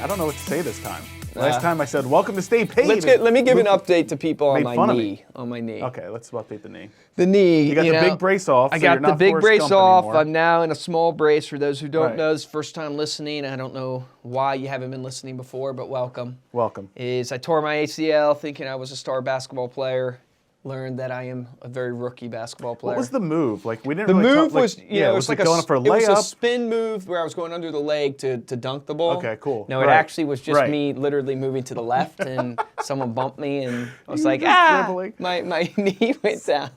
I don't know what to say this time. Last time I said, welcome to Stay Paid. Let me give an update to people on my knee. Okay, let's update the knee. The knee. You got the big brace off. I got the big brace off. Anymore. I'm now in a small brace. For those who don't know, it's first time listening. I don't know why you haven't been listening before, but welcome. Welcome. I tore my ACL thinking I was a star basketball player. Learned that I am a very rookie basketball player. What was the move? Like we didn't. The really move was, it was like going for a layup. It was a spin move where I was going under the leg to dunk the ball. Okay, cool. No, it actually was just me literally moving to the left, and someone bumped me, and I was like, my knee went down.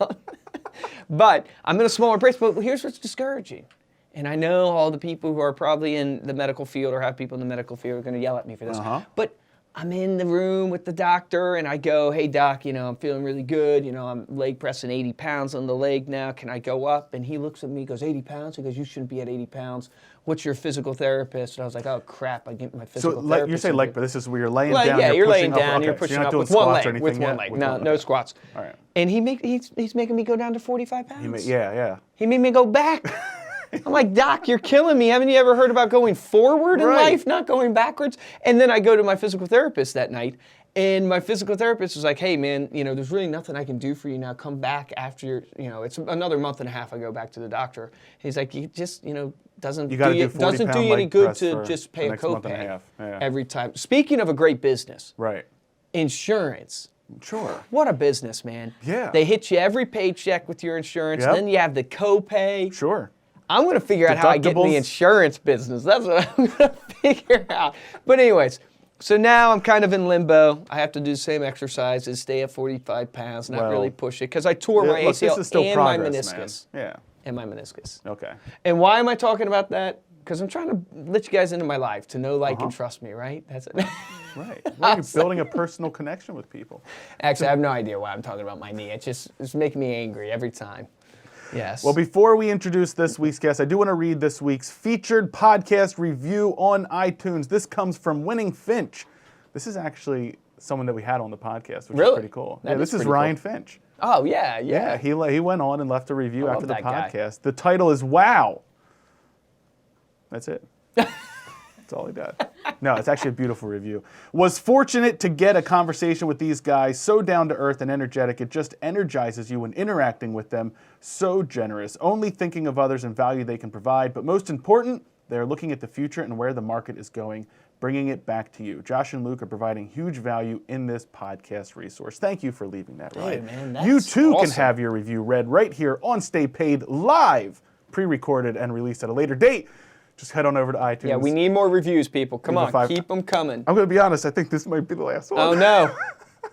But I'm in a smaller brace. But here's what's discouraging. And I know all the people who are probably in the medical field or have people in the medical field are going to yell at me for this. But I'm in the room with the doctor, and I go, hey, doc, I'm feeling really good. I'm leg pressing 80 pounds on the leg now. Can I go up? And he looks at me, goes, 80 pounds? He goes, you shouldn't be at 80 pounds. What's your physical therapist? And I was like, oh, crap, I get my physical therapist. So you say leg, but this is where you're laying down. Yeah, you're laying up, down, you're pushing up with one leg. No squats. All right. And he's making me go down to 45 pounds. He made me go back. I'm like, Doc, you're killing me. Haven't you ever heard about going forward in life, not going backwards? And then I go to my physical therapist that night, and my physical therapist was like, hey, man, there's really nothing I can do for you now. Come back after it's another month and a half I go back to the doctor. He's like, you just, doesn't do you any good to just pay a copay every time. Speaking of a great business. Right. Insurance. Sure. What a business, man. Yeah. They hit you every paycheck with your insurance. Then you have the copay. Sure. I'm going to figure out how I get in the insurance business. That's what I'm going to figure out. But anyways, so now I'm kind of in limbo. I have to do the same exercises, stay at 45 pounds, not really push it, because I tore my ACL and my meniscus. Man. Yeah. And my meniscus. Okay. And why am I talking about that? Because I'm trying to let you guys into my life, to know, like, and trust me, right? That's it. Right. Well, you're building a personal connection with people. Actually, I have no idea why I'm talking about my knee. It's making me angry every time. Yes. Well, before we introduce this week's guest, I do want to read this week's featured podcast review on iTunes. This comes from Winning Finch. This is actually someone that we had on the podcast, which is pretty cool. This is Ryan Finch. Oh, yeah. Yeah, he went on and left a review after the podcast. Guy. The title is Wow. That's it. That's all he did. No, it's actually a beautiful review. Was fortunate to get a conversation with these guys, so down to earth and energetic. It just energizes you when interacting with them. So generous, only thinking of others and value they can provide. But most important, they're looking at the future and where the market is going, bringing it back to you. Josh and Luke are providing huge value in this podcast resource. Thank you for leaving that, Ryan. Hey, man, that's you too awesome. Can have your review read right here on Stay Paid live, pre-recorded and released at a later date. Just head on over to iTunes. Yeah, we need more reviews, people. Come on, keep them coming. I'm going to be honest. I think this might be the last one. Oh, no.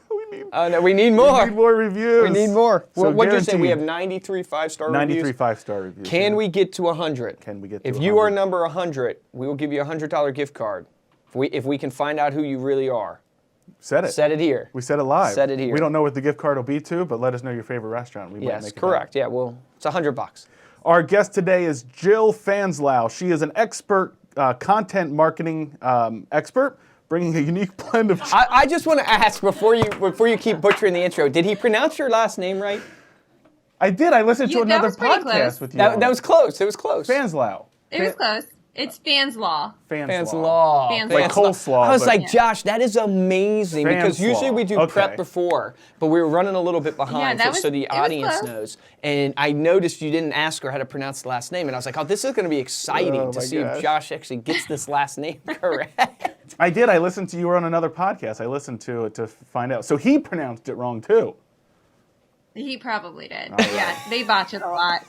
We need more. We need more reviews. We need more. So what did you say? We have 93 5-star reviews? 93 5-star reviews. Can we get to 100? Can we get to 100? If you are number 100, we will give you a $100 gift card. If we can find out who you really are. Set it. Set it here. We set it live. Set it here. We don't know what the gift card will be to, but let us know your favorite restaurant. We might make it correct. Yeah, well, it's $100. Our guest today is Jill Fanslau. She is an expert content marketing expert, bringing a unique blend of... I just want to ask, before you keep butchering the intro, did he pronounce your last name right? I did. I listened to another podcast with you. That was close. It was close. Fanslau. It was close. It's Fanslaw. Fanslau. Like coleslaw. I was like, Josh, that is amazing. Because usually we do prep before, but we were running a little bit behind so the audience knows. And I noticed you didn't ask her how to pronounce the last name. And I was like, oh, this is going to be exciting to see if Josh actually gets this last name correct. I did. I listened to you were on another podcast. I listened to it to find out. So he pronounced it wrong, too. He probably did. Yeah, they botch it a lot.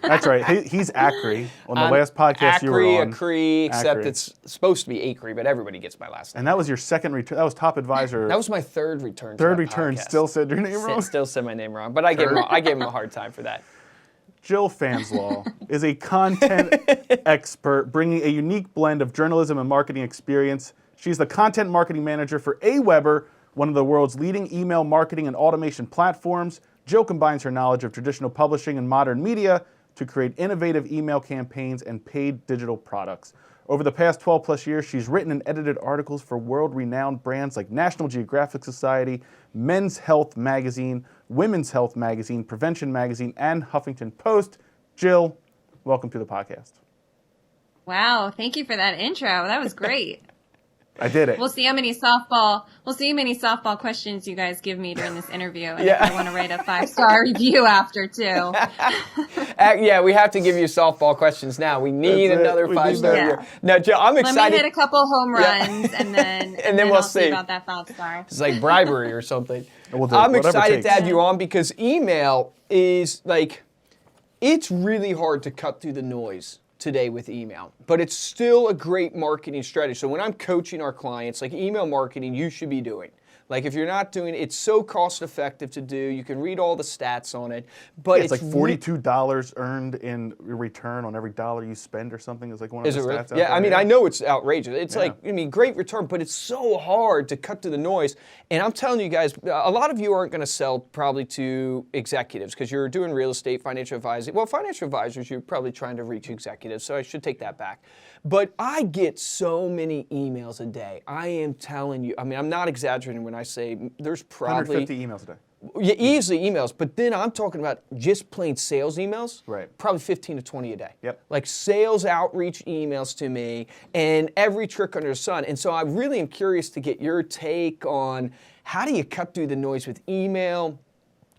That's right. He's Acree. On the last podcast you were on. Acree, except it's supposed to be Acree, but everybody gets my last name. And that was your second return. That was top advisor. That was my third return. Third return. Podcast. Still said your name wrong? Still said my name wrong. But I gave him a hard time for that. Jill Fanslau is a content expert bringing a unique blend of journalism and marketing experience. She's the content marketing manager for Aweber, one of the world's leading email marketing and automation platforms. Jill combines her knowledge of traditional publishing and modern media to create innovative email campaigns and paid digital products. Over the past 12 plus years, she's written and edited articles for world-renowned brands like National Geographic Society, Men's Health Magazine, Women's Health Magazine, Prevention Magazine, and Huffington Post. Jill, welcome to the podcast. Wow, thank you for that intro. That was great. I did it. We'll see how many softball questions you guys give me during this interview. And if I want to write a 5-star review after too. Yeah, we have to give you softball questions now. We need another 5-star review. Now, Jill, I'm excited. Let me hit a couple home runs and then we'll I'll see see about that 5-star. It's like bribery or something. I'm excited to have you on because email is like, it's really hard to cut through the noise today with email, but it's still a great marketing strategy. So when I'm coaching our clients, like email marketing, you should be doing. Like if you're not doing it, it's so cost effective to do. You can read all the stats on it, but it's like $42 earned in return on every dollar you spend or something. Is like one of the stats out there. Yeah, I mean, I know it's outrageous. It's like, I mean, great return, but it's so hard to cut through the noise. And I'm telling you guys, a lot of you aren't going to sell probably to executives because you're doing real estate, financial advising. Well, financial advisors, you're probably trying to reach executives, so I should take that back. But I get so many emails a day. I am telling you, I mean, I'm not exaggerating when I say there's probably 150 emails a day. Yeah, easily emails, but then I'm talking about just plain sales emails. Right. Probably 15 to 20 a day. Yep. Like sales outreach emails to me and every trick under the sun. And so I really am curious to get your take on how do you cut through the noise with email?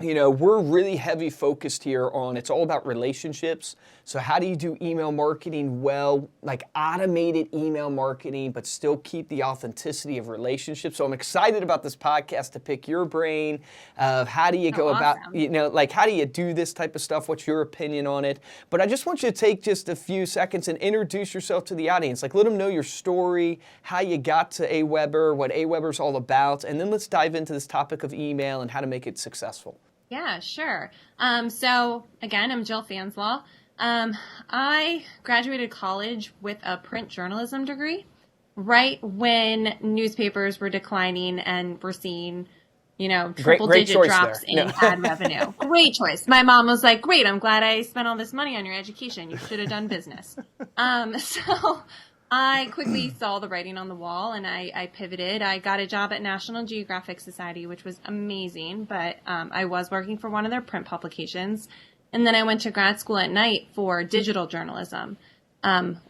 You know, we're really heavy focused here on, it's all about relationships. So how do you do email marketing well, like automated email marketing, but still keep the authenticity of relationships? So I'm excited about this podcast to pick your brain of how do you go about, you know, like how do you do this type of stuff? What's your opinion on it? But I just want you to take just a few seconds and introduce yourself to the audience. Like let them know your story, how you got to Aweber, what Aweber's all about, and then let's dive into this topic of email and how to make it successful. Yeah, sure. So again, I'm Jill Fanslau. I graduated college with a print journalism degree right when newspapers were declining and we're seeing, you know, triple-digit drops in ad revenue. Great choice. My mom was like, great, I'm glad I spent all this money on your education. You should have done business. So I quickly saw the writing on the wall and I pivoted. I got a job at National Geographic Society, which was amazing, but I was working for one of their print publications. And then I went to grad school at night for digital journalism.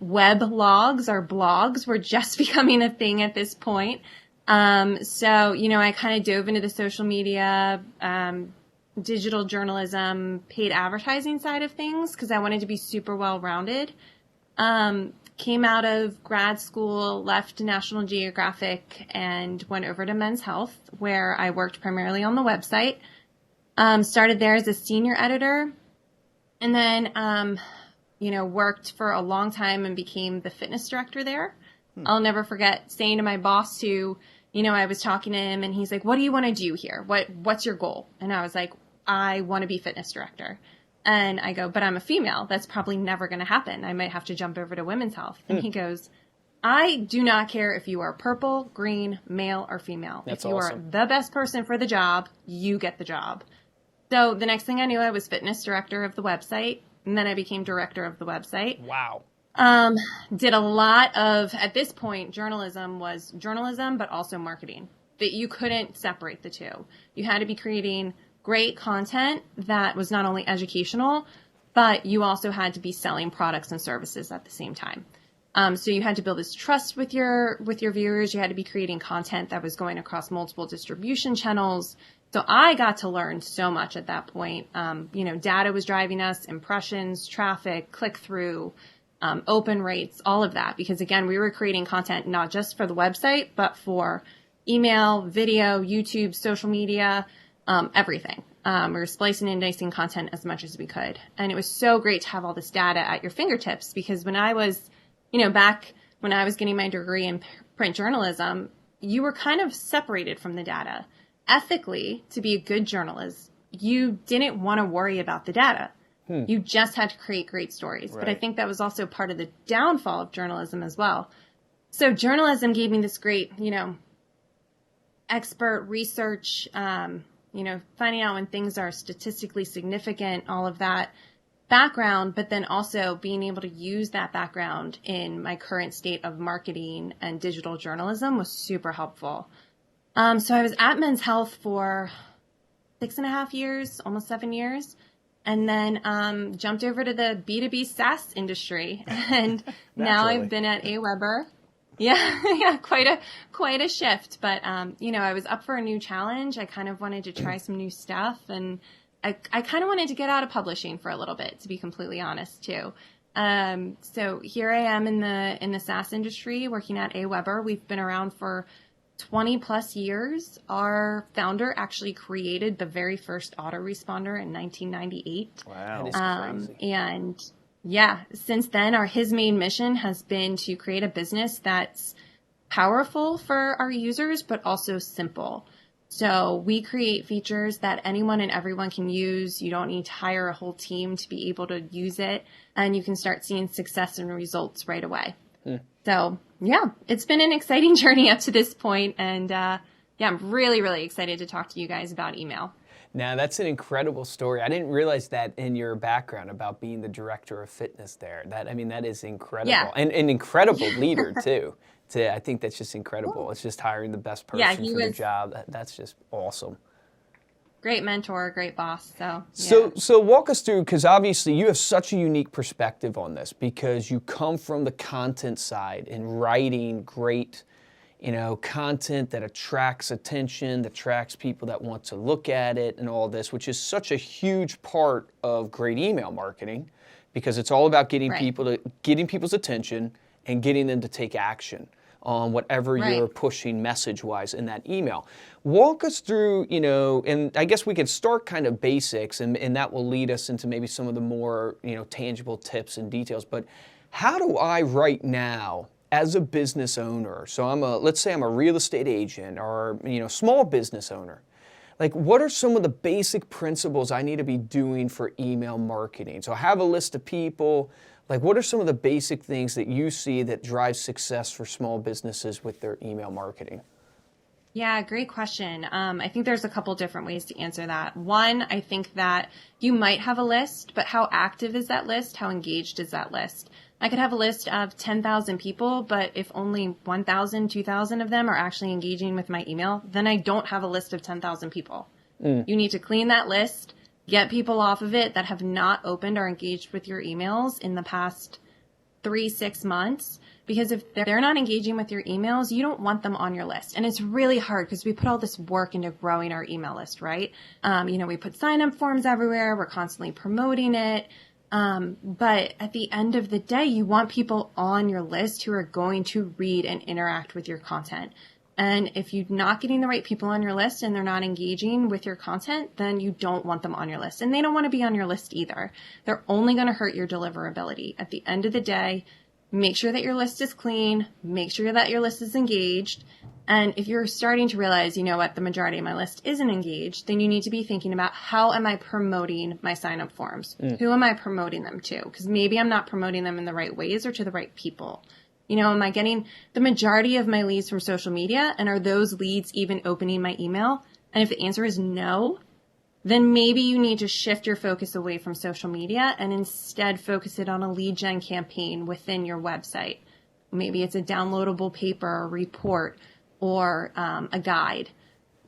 Web logs or blogs were just becoming a thing at this point. So, you know, I kind of dove into the social media, digital journalism, paid advertising side of things because I wanted to be super well-rounded. Came out of grad school, left National Geographic, and went over to Men's Health, where I worked primarily on the website. Started there as a senior editor, and then, you know, worked for a long time and became the fitness director there. I'll never forget saying to my boss who, you know, I was talking to him, and he's like, what do you want to do here? What's your goal? And I was like, I want to be fitness director. And I go, but I'm a female. That's probably never going to happen. I might have to jump over to women's health. And he goes, I do not care if you are purple, green, male, or female. That's if you awesome. are the best person for the job, you get the job. So the next thing I knew, I was fitness director of the website. And then I became director of the website. Wow. Did a lot of, at this point, journalism was journalism, but also marketing. That you couldn't separate the two. You had to be creating great content that was not only educational, but you also had to be selling products and services at the same time. So you had to build this trust with your viewers. You had to be creating content that was going across multiple distribution channels. So I got to learn so much at that point. You know, data was driving us, impressions, traffic, click-through, open rates, all of that. Because again, we were creating content not just for the website, but for email, video, YouTube, social media, everything. We were splicing and dicing content as much as we could. And it was so great to have all this data at your fingertips because when I was, you know, back when I was getting my degree in print journalism, you were kind of separated from the data. Ethically, to be a good journalist, you didn't want to worry about the data. You just had to create great stories. Right. But I think that was also part of the downfall of journalism as well. So journalism gave me this great, you know, expert research, you know, finding out when things are statistically significant, all of that background, but then also being able to use that background in my current state of marketing and digital journalism was super helpful. So I was at Men's Health for 6.5 years, almost 7 years, and then jumped over to the B2B SaaS industry. And now I've been at Aweber. Yeah, quite a shift. But I was up for a new challenge. I kind of wanted to try some new stuff, and I kind of wanted to get out of publishing for a little bit, to be completely honest, too. So here I am in the SaaS industry working at AWeber. We've been around for 20 plus years. Our founder actually created the very first autoresponder in 1998. Wow. That is crazy. And yeah, since then, his main mission has been to create a business that's powerful for our users, but also simple. So we create features that anyone and everyone can use. You don't need to hire a whole team to be able to use it, and you can start seeing success and results right away. So yeah, it's been an exciting journey up to this point, and I'm really, really excited to talk to you guys about email. Now, that's an incredible story. I didn't realize that in your background about being the director of fitness there. That is incredible. Yeah. And an incredible leader, too. I think that's just incredible. It's just hiring the best person for the job. That's just awesome. Great mentor, great boss. So walk us through, because obviously you have such a unique perspective on this, because you come from the content side and writing great content that attracts attention, that attracts people that want to look at it and all this, which is such a huge part of great email marketing, because it's all about getting people's attention and getting them to take action on whatever you're pushing message-wise in that email. Walk us through, and I guess we could start kind of basics, and that will lead us into maybe some of the more, tangible tips and details. But how do I right now, as a business owner, so let's say I'm a real estate agent or, small business owner, like what are some of the basic principles I need to be doing for email marketing? So I have a list of people. Like, what are some of the basic things that you see that drive success for small businesses with their email marketing? Yeah, great question. I think there's a couple different ways to answer that. One, I think that you might have a list, but how active is that list? How engaged is that list? I could have a list of 10,000 people, but if only 1,000, 2,000 of them are actually engaging with my email, then I don't have a list of 10,000 people. You need to clean that list. Get people off of it that have not opened or engaged with your emails in the past 3-6 months. Because if they're not engaging with your emails, you don't want them on your list. And it's really hard because we put all this work into growing our email list, right? We put sign-up forms everywhere. We're constantly promoting it. But at the end of the day, you want people on your list who are going to read and interact with your content. And if you're not getting the right people on your list and they're not engaging with your content, then you don't want them on your list. And they don't want to be on your list either. They're only going to hurt your deliverability. At the end of the day, make sure that your list is clean. Make sure that your list is engaged. And if you're starting to realize, the majority of my list isn't engaged, then you need to be thinking about how am I promoting my sign-up forms? Who am I promoting them to? Because maybe I'm not promoting them in the right ways or to the right people. Am I getting the majority of my leads from social media? And are those leads even opening my email? And if the answer is no, then maybe you need to shift your focus away from social media and instead focus it on a lead gen campaign within your website. Maybe it's a downloadable paper, a report, or a guide.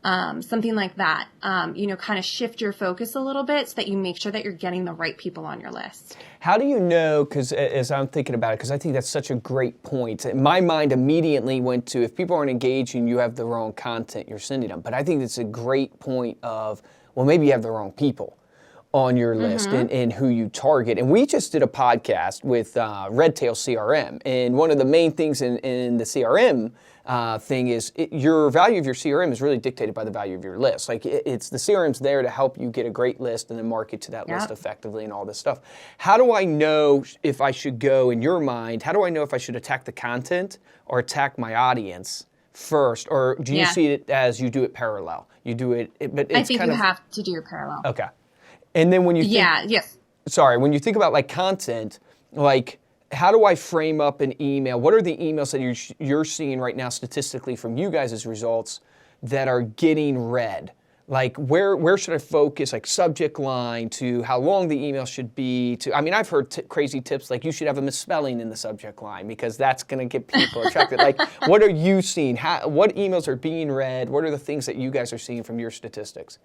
Something like that, kind of shift your focus a little bit so that you make sure that you're getting the right people on your list. How do you know, because as I'm thinking about it, because I think that's such a great point. My mind immediately went to, if people aren't engaging, you have the wrong content you're sending them. But I think it's a great point of, well, maybe you have the wrong people on your list and who you target. And we just did a podcast with Redtail CRM. And one of the main things in the CRM thing is your value of your CRM is really dictated by the value of your list. Like it's the CRM's there to help you get a great list and then market to that list effectively and all this stuff. How do I know if I should go, in your mind, how do I know if I should attack the content or attack my audience first? Or do you see it as you do it parallel? You do it, but it's I think you have to do your parallel. Okay. And then when you think, when you think about like content, like how do I frame up an email? What are the emails that you're seeing right now statistically from you guys' results that are getting read? Like where should I focus, like subject line to how long the email should be to, I've heard crazy tips like you should have a misspelling in the subject line because that's going to get people attracted. Like what are you seeing? What emails are being read? What are the things that you guys are seeing from your statistics?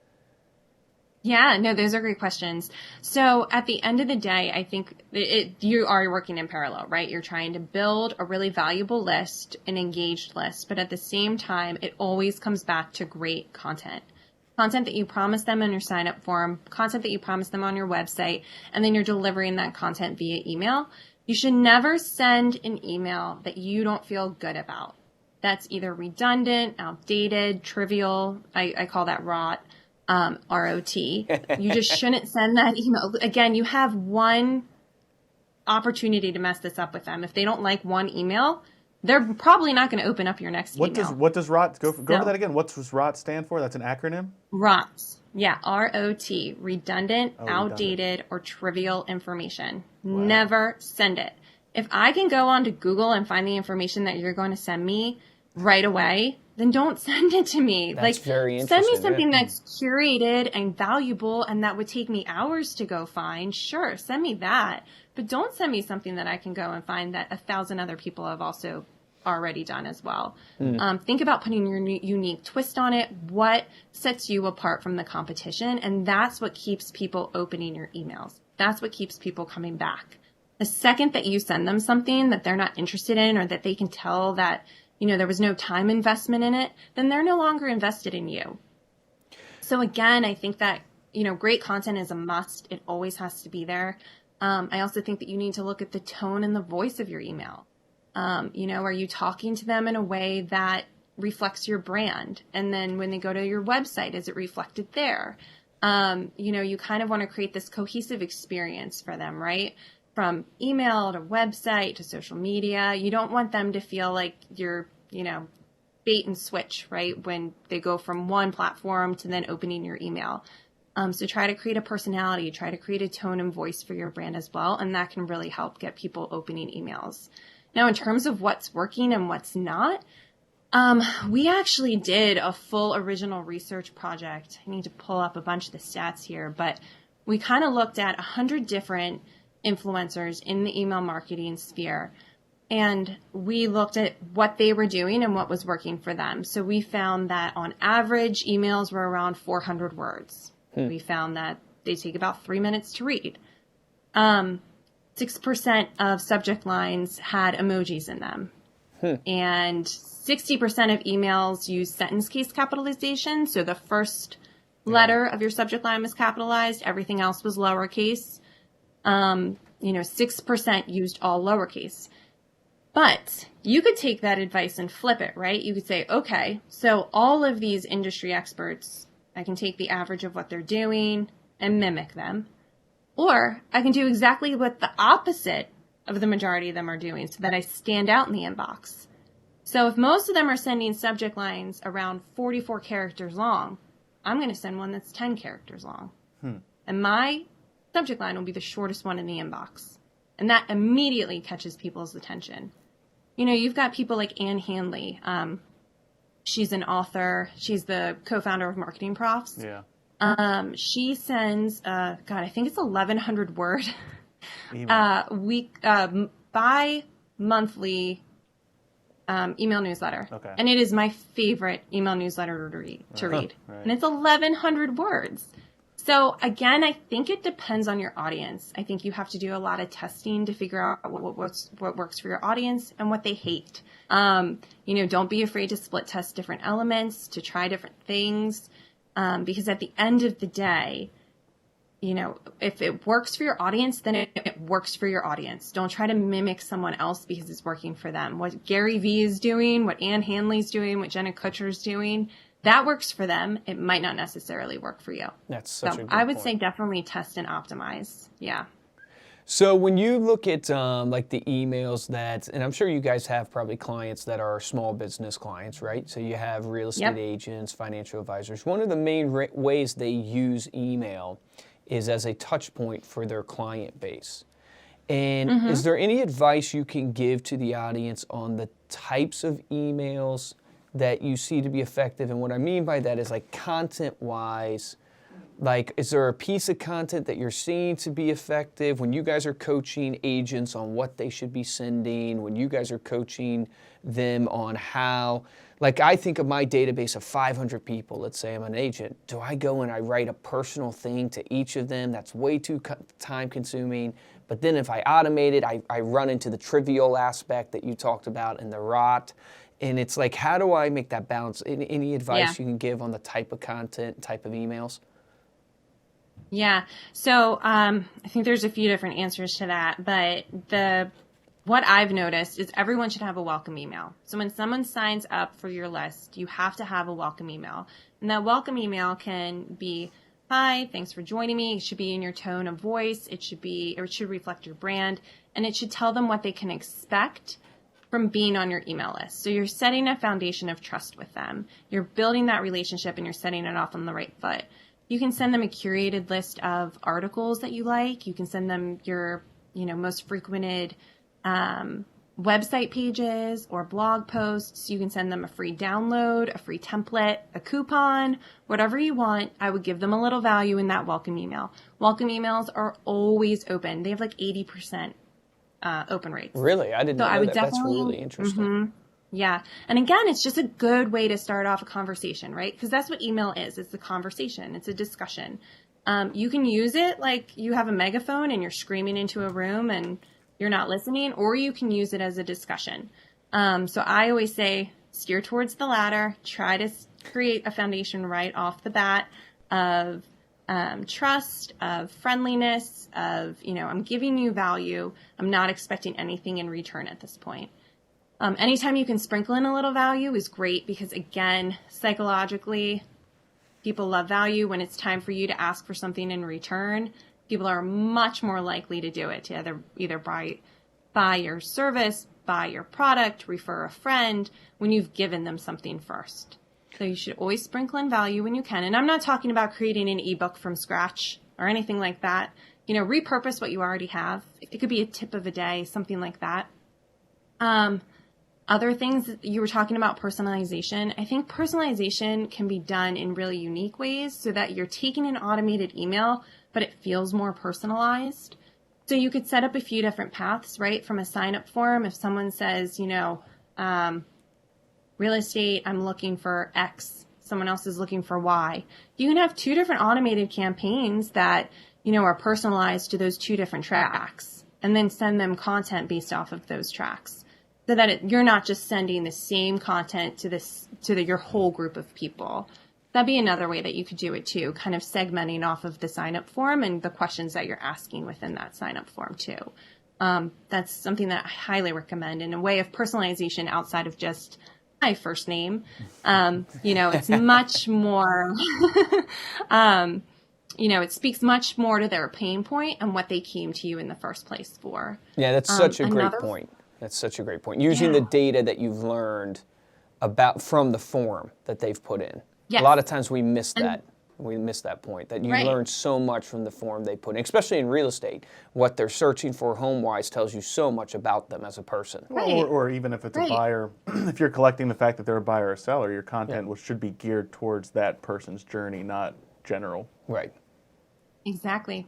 Yeah, no, those are great questions. So at the end of the day, I think you are working in parallel, right? You're trying to build a really valuable list, an engaged list, but at the same time, it always comes back to great content. Content that you promise them in your sign-up form, content that you promise them on your website, and then you're delivering that content via email. You should never send an email that you don't feel good about. That's either redundant, outdated, trivial. I call that rot. ROT. You just shouldn't send that email. Again, you have one opportunity to mess this up with them. If they don't like one email, they're probably not going to open up your next email. What does ROT, go over that again. What does ROT stand for? That's an acronym? ROT. Yeah, ROT. Redundant, outdated, or trivial information. Wow. Never send it. If I can go onto Google and find the information that you're going to send me right away, then don't send it to me. That's very interesting. Send me something that's curated and valuable and that would take me hours to go find. Sure, send me that. But don't send me something that I can go and find that 1,000 other people have also already done as well. Think about putting your unique twist on it. What sets you apart from the competition? And that's what keeps people opening your emails. That's what keeps people coming back. The second that you send them something that they're not interested in, or that they can tell that there was no time investment in it, then they're no longer invested in you. So again, I think that, great content is a must. It always has to be there. I also think that you need to look at the tone and the voice of your email. Are you talking to them in a way that reflects your brand? And then when they go to your website, is it reflected there? You kind of want to create this cohesive experience for them, right? From email to website to social media. You don't want them to feel like you're, bait and switch, right? When they go from one platform to then opening your email. So try to create a personality, try to create a tone and voice for your brand as well. And that can really help get people opening emails. Now, in terms of what's working and what's not, we actually did a full original research project. I need to pull up a bunch of the stats here, but we kind of looked at 100 different influencers in the email marketing sphere. And we looked at what they were doing and what was working for them. So we found that on average, emails were around 400 words. We found that they take about 3 minutes to read. 6% of subject lines had emojis in them. And 60% of emails use sentence case capitalization. So the first letter of your subject line was capitalized. Everything else was lowercase. 6% used all lowercase. But you could take that advice and flip it, right? You could say, okay, so all of these industry experts, I can take the average of what they're doing and mimic them. Or I can do exactly what the opposite of the majority of them are doing so that I stand out in the inbox. So if most of them are sending subject lines around 44 characters long, I'm going to send one that's 10 characters long. And my subject line will be the shortest one in the inbox. And that immediately catches people's attention. You've got people like Ann Handley. She's an author. She's the co-founder of Marketing Profs. Yeah. She sends, I think it's 1,100 word bi-monthly email newsletter. Okay. And it is my favorite email newsletter to read. Right. And it's 1,100 words. So again, I think it depends on your audience. I think you have to do a lot of testing to figure out what works for your audience and what they hate. Don't be afraid to split test different elements, to try different things. Because at the end of the day, if it works for your audience, then it works for your audience. Don't try to mimic someone else because it's working for them. What Gary Vee is doing, what Ann Handley's doing, what Jenna Kutcher's doing, that works for them. It might not necessarily work for you. That's such a good I would point. say definitely test and optimize. Yeah. So when you look at like the emails and I'm sure you guys have probably clients that are small business clients, right? So you have real estate agents, financial advisors. One of the main ways they use email is as a touch point for their client base. And is there any advice you can give to the audience on the types of emails that you see to be effective? And what I mean by that is like content-wise, Like, is there a piece of content that you're seeing to be effective when you guys are coaching agents on what they should be sending, when you guys are coaching them on how, like I think of my database of 500 people, let's say I'm an agent, do I go and I write a personal thing to each of them? That's way too time consuming. But then if I automate it, I run into the trivial aspect that you talked about and the rot. And it's like, how do I make that balance? Any advice you can give on the type of content, type of emails? Yeah. So I think there's a few different answers to that, but what I've noticed is everyone should have a welcome email. So when someone signs up for your list, you have to have a welcome email. And that welcome email can be, hi, thanks for joining me. It should be in your tone of voice. It should reflect your brand, and it should tell them what they can expect from being on your email list. So you're setting a foundation of trust with them. You're building that relationship and you're setting it off on the right foot. You can send them a curated list of articles that you like. You can send them your, most frequented website pages or blog posts. You can send them a free download, a free template, a coupon, whatever you want. I would give them a little value in that welcome email. Welcome emails are always open. They have like 80% open rates. Really? I didn't know that. That's really interesting. Mm-hmm. Yeah. And again, it's just a good way to start off a conversation, right? Because that's what email is. It's a conversation. It's a discussion. You can use it like you have a megaphone and you're screaming into a room and you're not listening, or you can use it as a discussion. So I always say steer towards the latter. Try to create a foundation right off the bat of trust, of friendliness, of, I'm giving you value. I'm not expecting anything in return at this point. Anytime you can sprinkle in a little value is great because, again, psychologically, people love value. When it's time for you to ask for something in return, people are much more likely to do it, to either buy your service, buy your product, refer a friend, when you've given them something first. So you should always sprinkle in value when you can. And I'm not talking about creating an ebook from scratch or anything like that. Repurpose what you already have. It could be a tip of a day, something like that. Other things, you were talking about personalization. I think personalization can be done in really unique ways so that you're taking an automated email, but it feels more personalized. So you could set up a few different paths, right? From a sign-up form, if someone says, real estate, I'm looking for X, someone else is looking for Y. You can have two different automated campaigns that, are personalized to those two different tracks, and then send them content based off of those tracks. So that you're not just sending the same content to your whole group of people. That'd be another way that you could do it too, kind of segmenting off of the sign-up form and the questions that you're asking within that sign-up form too. That's something that I highly recommend in a way of personalization outside of just my first name. It's much more, it speaks much more to their pain point and what they came to you in the first place for. Yeah, that's such a great point. That's such a great point. Using the data that you've learned from the form that they've put in. Yes. A lot of times we miss that. We miss that point, that you learn so much from the form they put in, especially in real estate. What they're searching for home-wise tells you so much about them as a person. Right. Or even if it's a buyer, if you're collecting the fact that they're a buyer or seller, your content should be geared towards that person's journey, not general. Right. Exactly.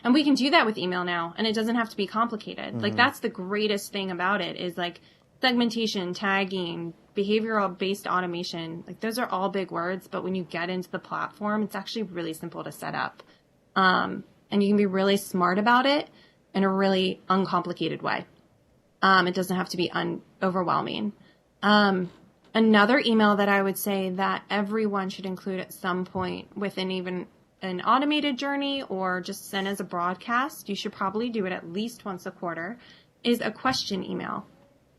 And we can do that with email now, and it doesn't have to be complicated. Mm-hmm. Like, that's the greatest thing about it is like segmentation, tagging, behavioral-based automation. Like, those are all big words, but when you get into the platform, it's actually really simple to set up. And you can be really smart about it in a really uncomplicated way. It doesn't have to be overwhelming. Another email that I would say that everyone should include at some point within even an automated journey or just send as a broadcast, you should probably do it at least once a quarter, is a question email.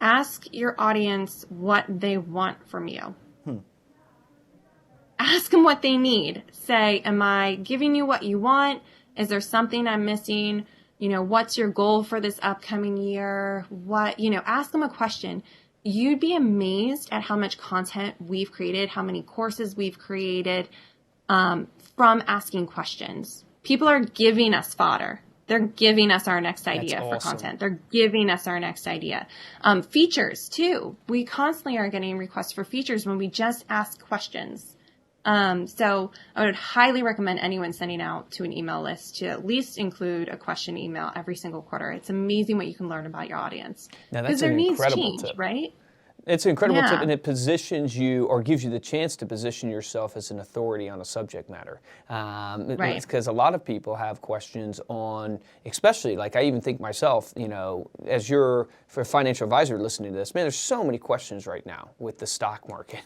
Ask your audience what they want from you. Ask them what they need. Say, am I giving you what you want? Is there something I'm missing? What's your goal for this upcoming year? Ask them a question. You'd be amazed at how much content we've created, how many courses we've created, from asking questions. People are giving us fodder. They're giving us our next idea for content. They're giving us our next idea. Features too. We constantly are getting requests for features when we just ask questions. So I would highly recommend anyone sending out to an email list to at least include a question email every single quarter. It's amazing what you can learn about your audience. Now that's their an needs incredible change, tip. right? It's an incredible tip, Yeah. and it positions you, or gives you the chance to position yourself as an authority on a subject matter. Right. Because a lot of people have questions on, especially, like I even think myself, as you're for a financial advisor listening to this, man, there's so many questions right now with the stock market.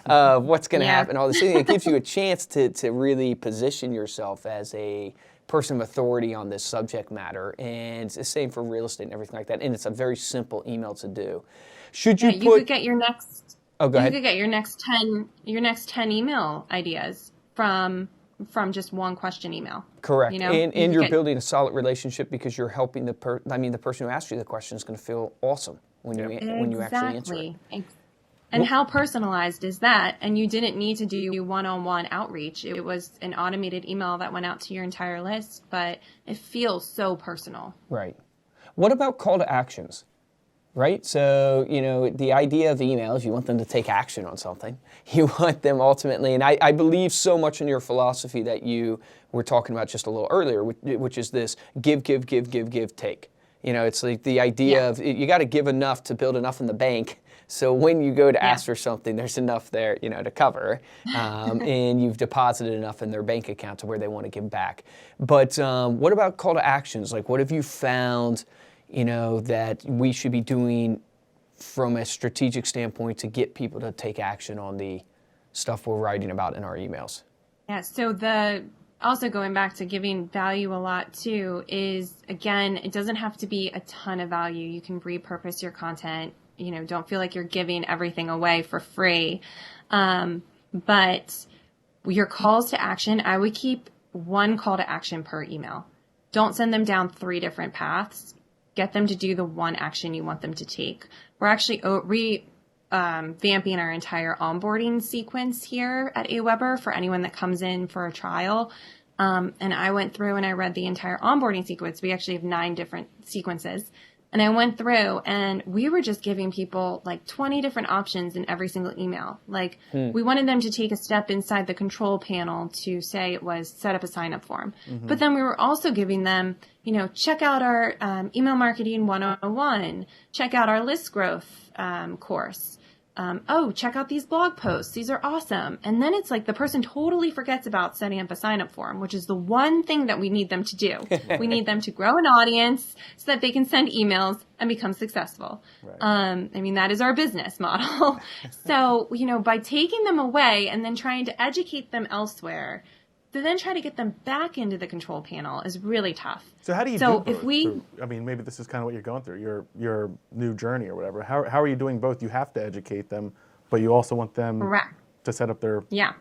What's going to happen, all this thing. It gives you a chance to really position yourself as a person of authority on this subject matter, and it's the same for real estate and everything like that. And it's a very simple email to do. Should you You could get your next. Oh, go ahead. You could get your next 10 email ideas from just one question email. Correct. And you're get, building a solid relationship because you're helping the person who asked you the question is going to feel awesome when you actually answer it. And how personalized is that? And you didn't need to do one-on-one outreach. It was an automated email that went out to your entire list, but it feels so personal. Right. What about call to actions? Right? So, the idea of emails, you want them to take action on something. You want them ultimately, and I believe so much in your philosophy that you were talking about just a little earlier, which is this give, take. It's like the idea of you got to give enough to build enough in the bank. So when you go to ask for something, there's enough there, to cover, and you've deposited enough in their bank account to where they want to give back. But what about call to actions? Like, what have you found, that we should be doing from a strategic standpoint to get people to take action on the stuff we're writing about in our emails? Yeah. So also going back to giving value a lot too is, again, it doesn't have to be a ton of value. You can repurpose your content. Don't feel like you're giving everything away for free. But your calls to action, I would keep one call to action per email. Don't send them down 3 different paths. Get them to do the one action you want them to take. We're actually vamping our entire onboarding sequence here at AWeber for anyone that comes in for a trial. And I went through and I read the entire onboarding sequence. We actually have 9 different sequences. And I went through and we were just giving people like 20 different options in every single email. Like we wanted them to take a step inside the control panel to say it was set up a sign up form. Mm-hmm. But then we were also giving them, check out our email marketing 101, check out our list growth course. Check out these blog posts. These are awesome. And then it's like the person totally forgets about setting up a sign-up form, which is the one thing that we need them to do. We need them to grow an audience so that they can send emails and become successful. Right. That is our business model. So, by taking them away and then trying to educate them elsewhere, to then try to get them back into the control panel is really tough. So how do you do both? Maybe this is kind of what you're going through, your new journey or whatever. How are you doing both? You have to educate them, but you also want them to set up their... Yeah.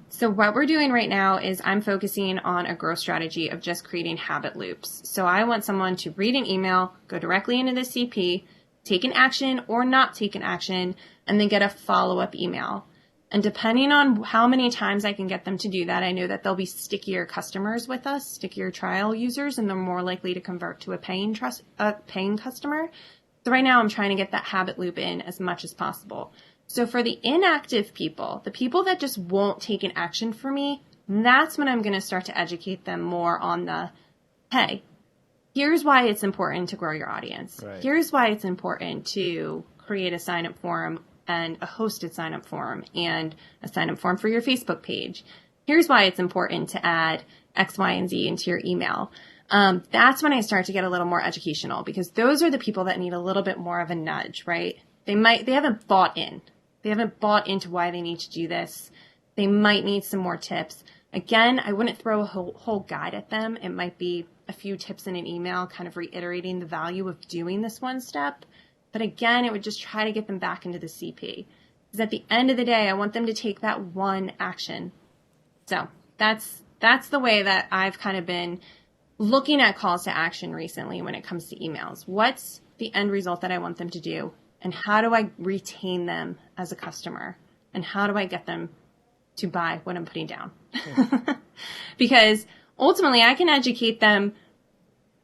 So what we're doing right now is I'm focusing on a growth strategy of just creating habit loops. So I want someone to read an email, go directly into the CP, take an action or not take an action, and then get a follow-up email. And depending on how many times I can get them to do that, I know that they'll be stickier customers with us, stickier trial users, and they're more likely to convert to a paying customer. So right now I'm trying to get that habit loop in as much as possible. So for the inactive people, the people that just won't take an action for me, that's when I'm going to start to educate them more on the, hey, here's why it's important to grow your audience. Right. Here's why it's important to create a sign-up form and a hosted sign-up form and a sign-up form for your Facebook page. Here's why it's important to add X, Y, and Z into your email. That's when I start to get a little more educational because those are the people that need a little bit more of a nudge, right? They haven't bought in. They haven't bought into why they need to do this. They might need some more tips. Again, I wouldn't throw a whole guide at them. It might be a few tips in an email kind of reiterating the value of doing this one step. But again, it would just try to get them back into the CP. Because at the end of the day, I want them to take that one action. So that's the way that I've kind of been looking at calls to action recently when it comes to emails. What's the end result that I want them to do? And how do I retain them as a customer? And how do I get them to buy what I'm putting down? Because ultimately, I can educate them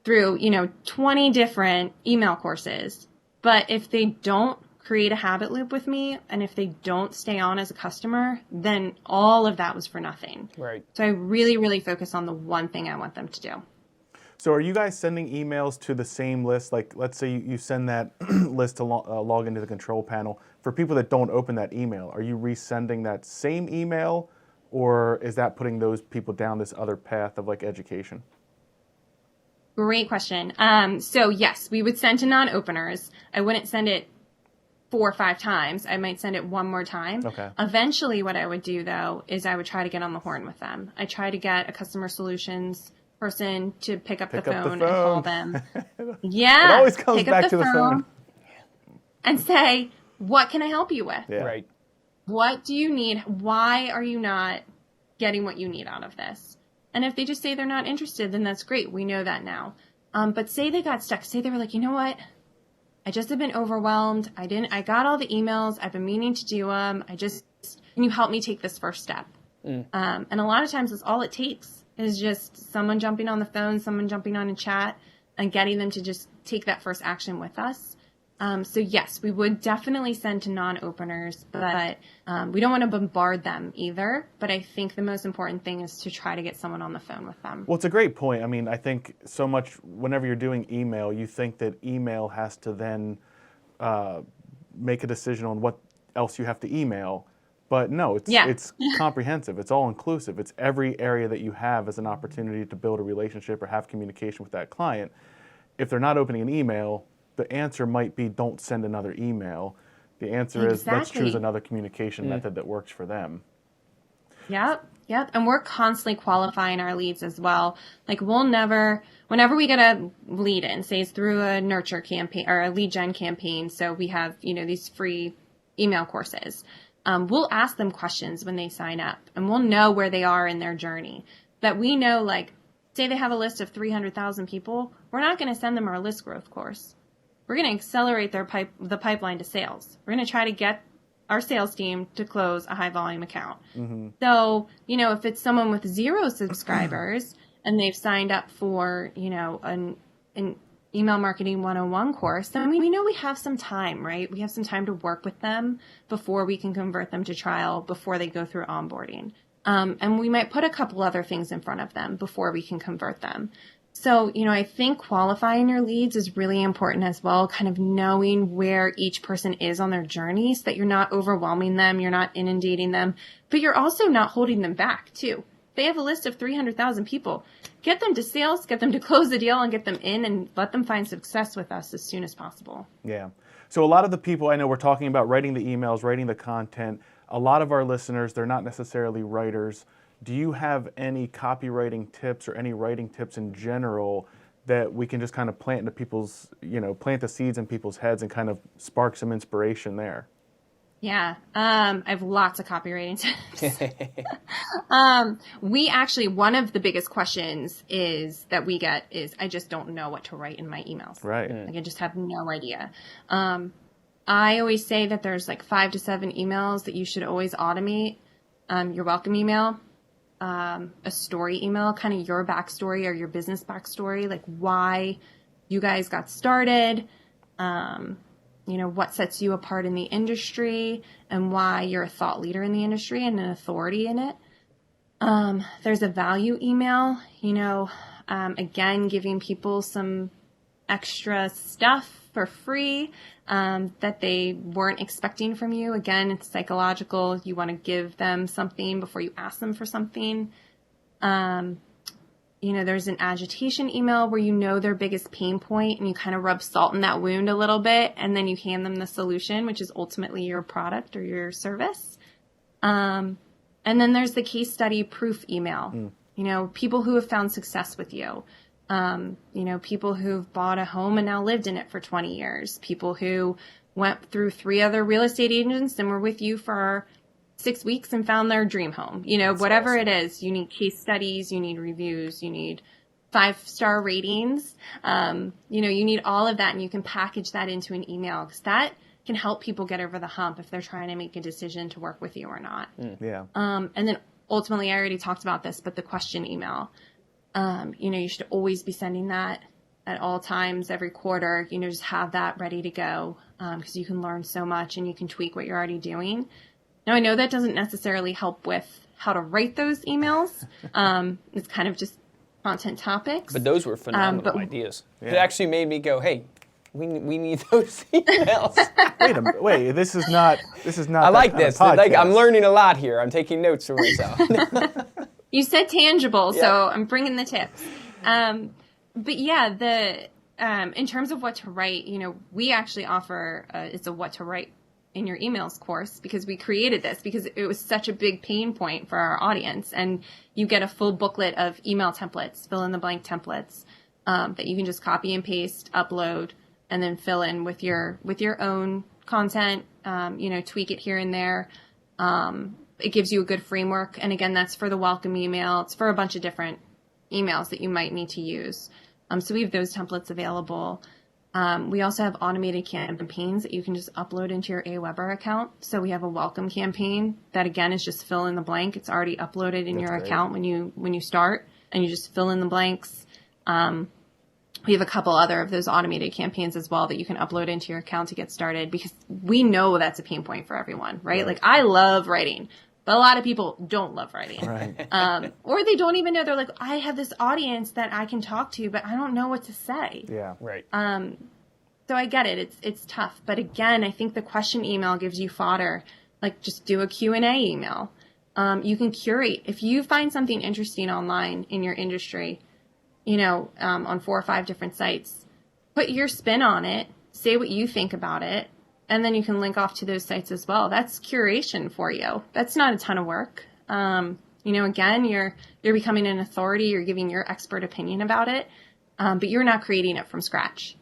through, 20 different email courses. But if they don't create a habit loop with me, and if they don't stay on as a customer, then all of that was for nothing. Right. So I really, really focus on the one thing I want them to do. So are you guys sending emails to the same list? Like, let's say you send that list to log into the control panel. For people that don't open that email, are you resending that same email, or is that putting those people down this other path of like education? Great question. So yes, we would send to non-openers. I wouldn't send it 4 or 5 times. I might send it one more time. Okay. Eventually what I would do though is I would try to get on the horn with them. I try to get a customer solutions person to pick up the phone and call them. Yeah. It always comes back to the phone. And say, what can I help you with? Yeah. Right. What do you need? Why are you not getting what you need out of this? And if they just say they're not interested, then that's great. We know that now. But say they got stuck. Say they were like, you know what? I just have been overwhelmed. I got all the emails. I've been meaning to do them. Can you help me take this first step? And a lot of times that's all it takes is just someone jumping on the phone, someone jumping on a chat and getting them to just take that first action with us. So yes, we would definitely send to non-openers, but we don't want to bombard them either. But I think the most important thing is to try to get someone on the phone with them. Well, it's a great point. I mean, I think so much whenever you're doing email, you think that email has to then make a decision on what else you have to email. But no, it's comprehensive. It's all inclusive. It's every area that you have as an opportunity to build a relationship or have communication with that client. If they're not opening an email, the answer might be don't send another email. The answer is let's choose another communication method that works for them. Yep. And we're constantly qualifying our leads as well. Like whenever we get a lead in, say it's through a nurture campaign or a lead gen campaign, so we have, these free email courses. We'll ask them questions when they sign up, and we'll know where they are in their journey. That we know, like, say they have a list of 300,000 people, we're not going to send them our list growth course. We're going to accelerate the pipeline to sales. We're going to try to get our sales team to close a high volume account. Mm-hmm. So, if it's someone with 0 subscribers and they've signed up for, an email marketing 101 course, then we know we have some time, right? We have some time to work with them before we can convert them to trial, before they go through onboarding. And we might put a couple other things in front of them before we can convert them. So, I think qualifying your leads is really important as well, kind of knowing where each person is on their journey so that you're not overwhelming them, you're not inundating them, but you're also not holding them back too. They have a list of 300,000 people. Get them to sales, get them to close the deal, and get them in, and let them find success with us as soon as possible. Yeah. So a lot of the people, I know we're talking about writing the emails, writing the content. A lot of our listeners, they're not necessarily writers. Do you have any copywriting tips or any writing tips in general that we can just kind of plant into people's, plant the seeds in people's heads and kind of spark some inspiration there? Yeah, I have lots of copywriting tips. We actually, one of the biggest questions that we get is, I just don't know what to write in my emails. Right. Like, I just have no idea. I always say that there's like 5 to 7 emails that you should always automate. Your welcome email, a story email, kind of your backstory or your business backstory, like why you guys got started, what sets you apart in the industry and why you're a thought leader in the industry and an authority in it. There's a value email, again, giving people some extra stuff for free that they weren't expecting from you. Again, it's psychological. You want to give them something before you ask them for something. There's an agitation email where their biggest pain point and you kind of rub salt in that wound a little bit, and then you hand them the solution, which is ultimately your product or your service. And then there's the case study proof email. People who have found success with you. People who've bought a home and now lived in it for 20 years. People who went through 3 other real estate agents and were with you for 6 weeks and found their dream home. Whatever awesome. It is, you need case studies, you need reviews, you need 5-star ratings. You need all of that, and you can package that into an email, because that can help people get over the hump if they're trying to make a decision to work with you or not. Yeah. And then ultimately, I already talked about this, but the question email. You should always be sending that. at all times every quarter, just have that ready to go, because you can learn so much and you can tweak what you're already doing. Now, I know that doesn't necessarily help with how to write those emails. It's kind of just content topics. But those were phenomenal ideas. Yeah. It actually made me go, hey, we need those emails. Wait, this is not. I like this. I'm learning a lot here. I'm taking notes for myself. You said tangible, so I'm bringing the tips. But yeah, in terms of what to write, we actually offer it's a what to write in your emails course, because we created this because it was such a big pain point for our audience. And you get a full booklet of email templates, fill in the blank templates, that you can just copy and paste, upload, and then fill in with your own content, tweak it here and there. It gives you a good framework. And again, that's for the welcome email. It's for a bunch of different emails that you might need to use. So we have those templates available. We also have automated campaigns that you can just upload into your Aweber account. So we have a welcome campaign that, again, is just fill in the blank. It's already uploaded in your account when you start, and you just fill in the blanks. We have a couple other of those automated campaigns as well that you can upload into your account to get started, because we know that's a pain point for everyone, right? Like, I love writing, but a lot of people don't love writing. Right. Or they don't even know. They're like, I have this audience that I can talk to, but I don't know what to say. Yeah. Right. So I get it. It's tough. But again, I think the question email gives you fodder. Like, just do a Q&A email. You can curate. If you find something interesting online in your industry, on 4 or 5 different sites, put your spin on it, say what you think about it, and then you can link off to those sites as well. That's curation for you. That's not a ton of work. Again, you're becoming an authority. You're giving your expert opinion about it, but you're not creating it from scratch.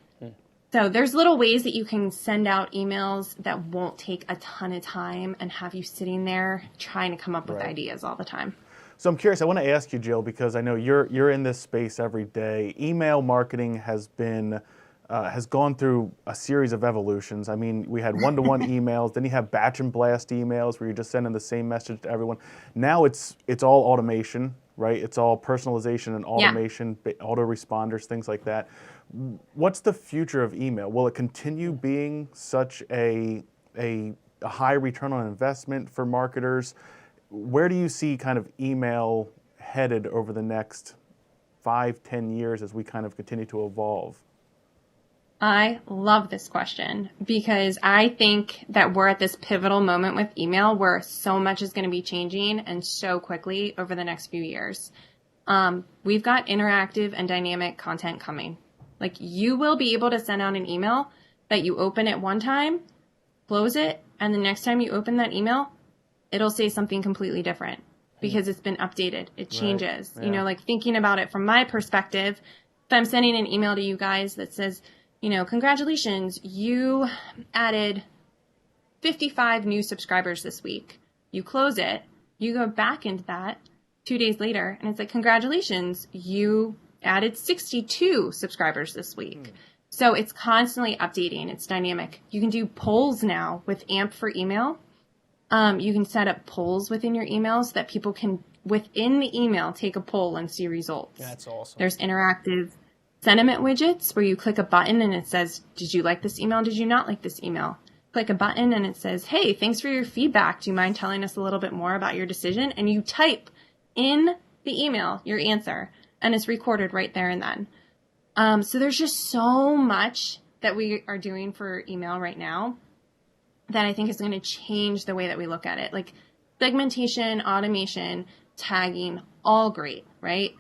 So there's little ways that you can send out emails that won't take a ton of time and have you sitting there trying to come up with ideas all the time. So I'm curious, I want to ask you, Jill, because I know you're in this space every day. Email marketing has gone through a series of evolutions. I mean, we had one-to-one emails, then you have batch and blast emails where you're just sending the same message to everyone. Now it's all automation, right? It's all personalization and automation, autoresponders, things like that. What's the future of email? Will it continue being such a high return on investment for marketers? Where do you see kind of email headed over the next 5-10 years as we kind of continue to evolve? I love this question, because I think that we're at this pivotal moment with email where so much is going to be changing, and so quickly over the next few years. We've got interactive and dynamic content coming. Like, you will be able to send out an email that you open at one time, close it, and the next time you open that email, it'll say something completely different because it's been updated. It changes. Right. Yeah. Thinking about it from my perspective, if I'm sending an email to you guys that says, congratulations, you added 55 new subscribers this week. You close it, you go back into that 2 days later, and it's like, congratulations, you added 62 subscribers this week. So it's constantly updating. It's dynamic. You can do polls now with AMP for email. You can set up polls within your emails so that people can, within the email, take a poll and see results. That's awesome. There's interactive sentiment widgets where you click a button and it says, did you like this email? Did you not like this email? Click a button and it says, hey, thanks for your feedback. Do you mind telling us a little bit more about your decision? And you type in the email your answer, and it's recorded right there and then. So there's just so much that we are doing for email right now that I think is going to change the way that we look at it. Like, segmentation, automation, tagging, all great, right?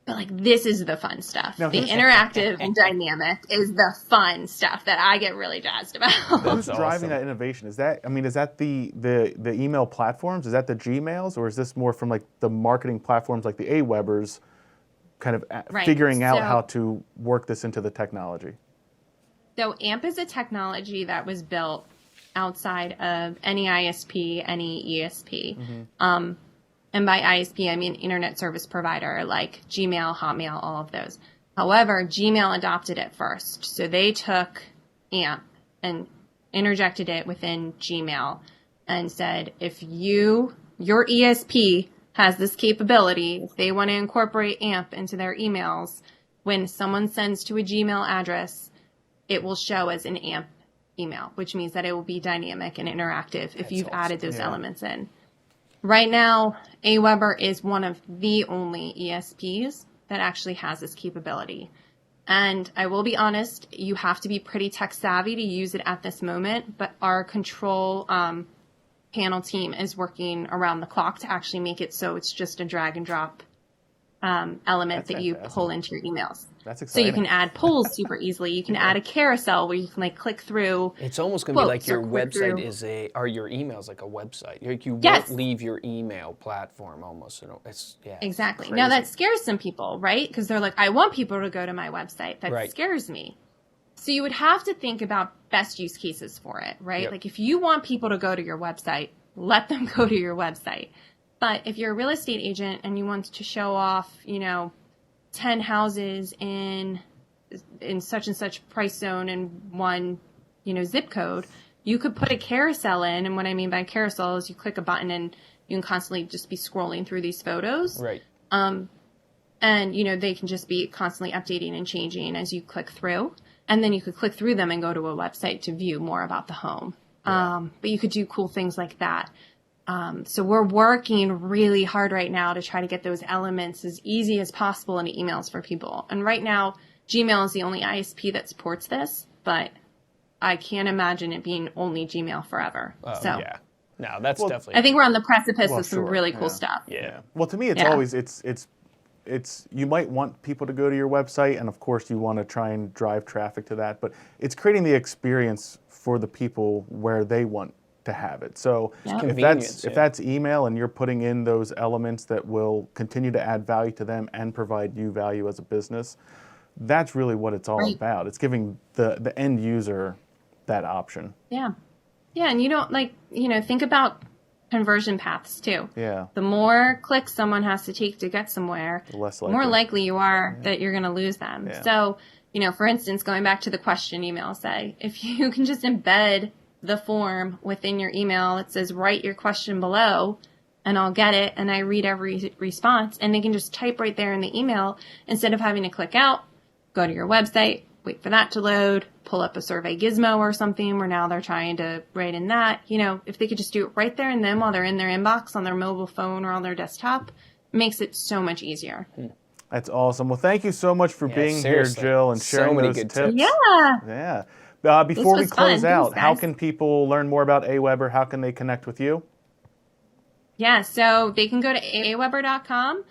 But this is the fun stuff. The interactive and dynamic is the fun stuff that I get really jazzed about. Who's driving that innovation? Is that the email platforms? Is that the Gmails, or is this more from the marketing platforms like the Awebers, kind of figuring out how to work this into the technology? So AMP is a technology that was built outside of any ISP, any ESP. Mm-hmm. And by ISP, I mean internet service provider like Gmail, Hotmail, all of those. However, Gmail adopted it first. So they took AMP and interjected it within Gmail and said, if your ESP has this capability, if they want to incorporate AMP into their emails, when someone sends to a Gmail address, it will show as an AMP email, which means that it will be dynamic and interactive if you've added those elements in. Right now, Aweber is one of the only ESPs that actually has this capability. And I will be honest, you have to be pretty tech savvy to use it at this moment, but our control panel team is working around the clock to actually make it so it's just a drag and drop element that you pull into your emails. That's exciting. So you can add polls super easily. You can add a carousel where you can like click through. It's almost going to be like your website or your email's like a website. You won't leave your email platform almost. It's exactly. Crazy. Now that scares some people, right? Because they're like, I want people to go to my website. That scares me. So you would have to think about best use cases for it, right? Like if you want people to go to your website, let them go to your website. But if you're a real estate agent and you want to show off, 10 houses in such and such price zone and one, zip code, you could put a carousel in. And what I mean by carousel is you click a button and you can constantly just be scrolling through these photos. Right. And, they can just be constantly updating and changing as you click through. And then you could click through them and go to a website to view more about the home. But you could do cool things like that. So we're working really hard right now to try to get those elements as easy as possible into emails for people. And right now, Gmail is the only ISP that supports this, but I can't imagine it being only Gmail forever. No, that's definitely. I think we're on the precipice of some really cool stuff. Yeah. Well, to me, it's always it's you might want people to go to your website, and of course you want to try and drive traffic to that, but it's creating the experience for the people where they want to have it. So if that's email and you're putting in those elements that will continue to add value to them and provide you value as a business, that's really what it's all about. It's giving the end user that option. Yeah. Yeah, and think about conversion paths too. Yeah. The more clicks someone has to take to get somewhere, the more likely you are that you're going to lose them. Yeah. So, for instance, going back to the question email, say, if you can just embed the form within your email that says, write your question below, and I'll get it, and I read every response, and they can just type right there in the email instead of having to click out, go to your website, wait for that to load, pull up a survey gizmo or something where now they're trying to write in that. If they could just do it right there and then while they're in their inbox on their mobile phone or on their desktop, it makes it so much easier. That's awesome. Well, thank you so much for being here, Jill, and sharing those tips. Yeah. Before we close out, how can people learn more about Aweber? How can they connect with you? Yeah, so they can go to aweber.com.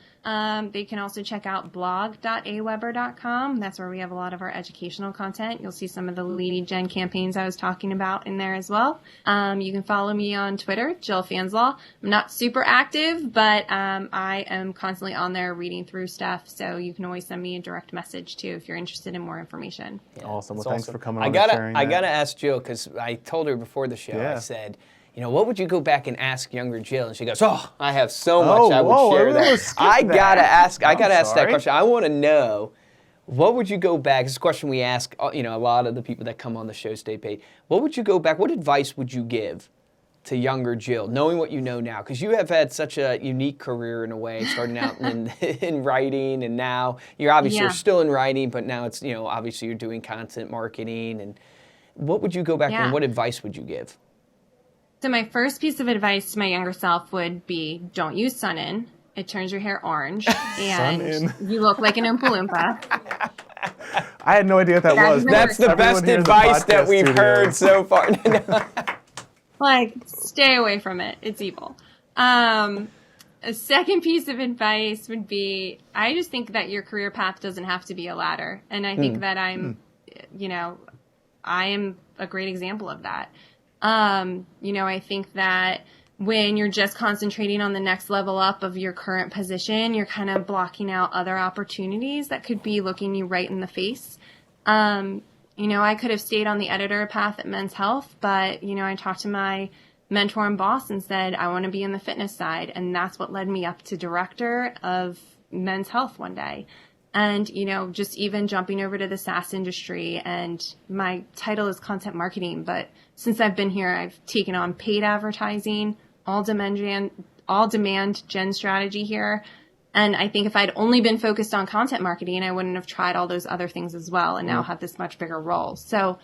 They can also check out blog.aweber.com. That's where we have a lot of our educational content. You'll see some of the lead gen campaigns I was talking about in there as well. You can follow me on Twitter, Jill Fanslau. I'm not super active, but I am constantly on there reading through stuff. So you can always send me a direct message too if you're interested in more information. Yeah, awesome. Well, thanks for coming on. I gotta ask Jill, because I told her before the show, I said, what would you go back and ask younger Jill? And she goes, I have so much I would share that. I gotta ask that question. I want to know, what would you go back? This is a question we ask, a lot of the people that come on the show stay paid. What would you go back? What advice would you give to younger Jill, knowing what you know now? Because you have had such a unique career in a way, starting out in writing, and now you're still in writing, but now it's, obviously you're doing content marketing. And what would you go back and what advice would you give? So my first piece of advice to my younger self would be, don't use Sun-In. It turns your hair orange, and you look like an Oompa Loompa. I had no idea what that was. That's the best advice that we've heard so far. Stay away from it. It's evil. A second piece of advice would be, I just think that your career path doesn't have to be a ladder. And I think that I am a great example of that. I think that when you're just concentrating on the next level up of your current position, you're kind of blocking out other opportunities that could be looking you right in the face. I could have stayed on the editor path at Men's Health, but, I talked to my mentor and boss and said, I want to be in the fitness side. And that's what led me up to director of Men's Health one day. And, just even jumping over to the SaaS industry, and my title is content marketing, but since I've been here, I've taken on paid advertising, all demand gen strategy here, And I think if I'd only been focused on content marketing, I wouldn't have tried all those other things as well and now have this much bigger role. So,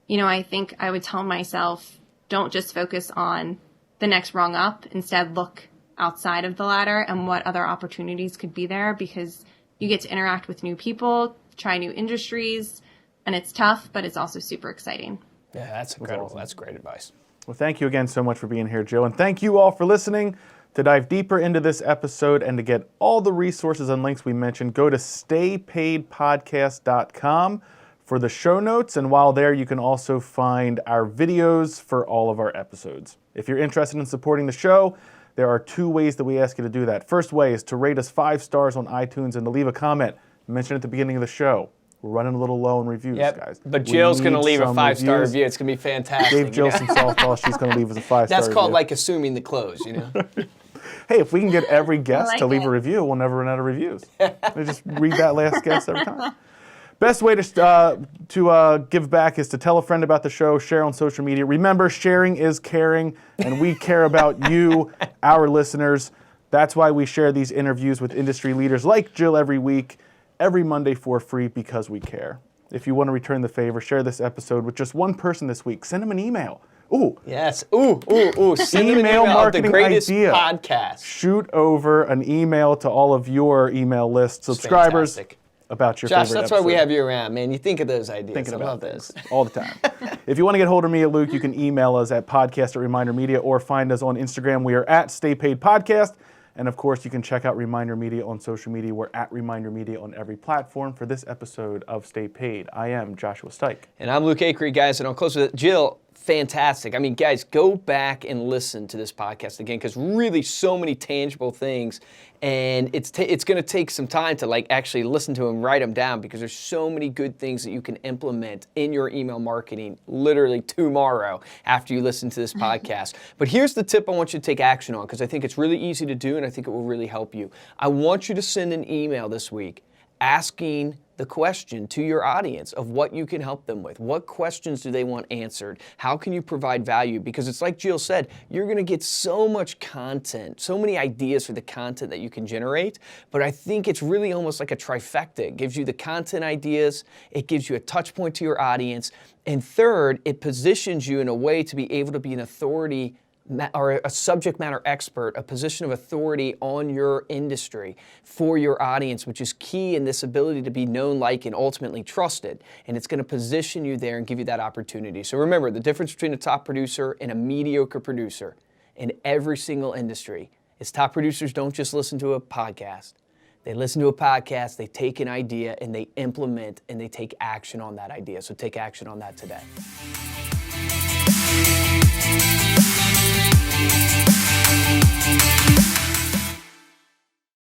I think I would tell myself, don't just focus on the next rung up. Instead, look outside of the ladder and what other opportunities could be there, because you get to interact with new people, try new industries, and it's tough, but it's also super exciting. Yeah, that's incredible. That's great advice. Well, thank you again so much for being here, Jill. And thank you all for listening. To dive deeper into this episode and to get all the resources and links we mentioned, go to staypaidpodcast.com for the show notes. And while there, you can also find our videos for all of our episodes. If you're interested in supporting the show, there are 2 ways that we ask you to do that. First way is to rate us 5 stars on iTunes and to leave a comment. Mention at the beginning of the show. We're running a little low in reviews, guys. But Jill's going to leave a 5-star review. It's going to be fantastic. Gave Jill some softball. She's going to leave us a 5-star That's called review. like assuming the close, Hey, if we can get every guest to leave it. a review, we'll never run out of reviews. We just read that last guest every time. Best way to give back is to tell a friend about the show, share on social media. Remember, sharing is caring, and we care about you, our listeners. That's why we share these interviews with industry leaders like Jill every week, every Monday for free, because we care. If you want to return the favor, share this episode with just one person this week. Send them an email. Ooh. Yes. Ooh. Send them an Email email of the marketing greatest idea. podcast. Shoot over an email to all of your email list subscribers Fantastic. about your Josh, favorite that's episode. why we have you around, man. You think of those ideas. Thinking I about love this. all the time. If you want to get hold of me at Luke, you can email us at podcast@ReminderMedia or find us on Instagram. We are at StayPaidPodcast. And of course, you can check out Reminder Media on social media. We're at Reminder Media on every platform. For this episode of Stay Paid, I am Joshua Stike. And I'm Luke Acree, guys, and I'll close with it. Jill, fantastic. I mean, guys, go back and listen to this podcast again, because really so many tangible things, and it's going to take some time to actually listen to them, write them down, because there's so many good things that you can implement in your email marketing literally tomorrow after you listen to this podcast. But here's the tip I want you to take action on, because I think it's really easy to do, and I think it will really help you. I want you to send an email this week asking the question to your audience of what you can help them with. What questions do they want answered? How can you provide value? Because it's like Jill said, you're going to get so much content, so many ideas for the content that you can generate. But I think it's really almost like a trifecta. It gives you the content ideas, it gives you a touch point to your audience, and third, it positions you in a way to be able to be an authority or a subject matter expert, a position of authority on your industry for your audience, which is key in this ability to be known, liked, and ultimately trusted. And it's going to position you there and give you that opportunity. So remember, the difference between a top producer and a mediocre producer in every single industry is top producers don't just listen to a podcast. They listen to a podcast, they take an idea, and they implement and they take action on that idea. So take action on that today. We'll be right back.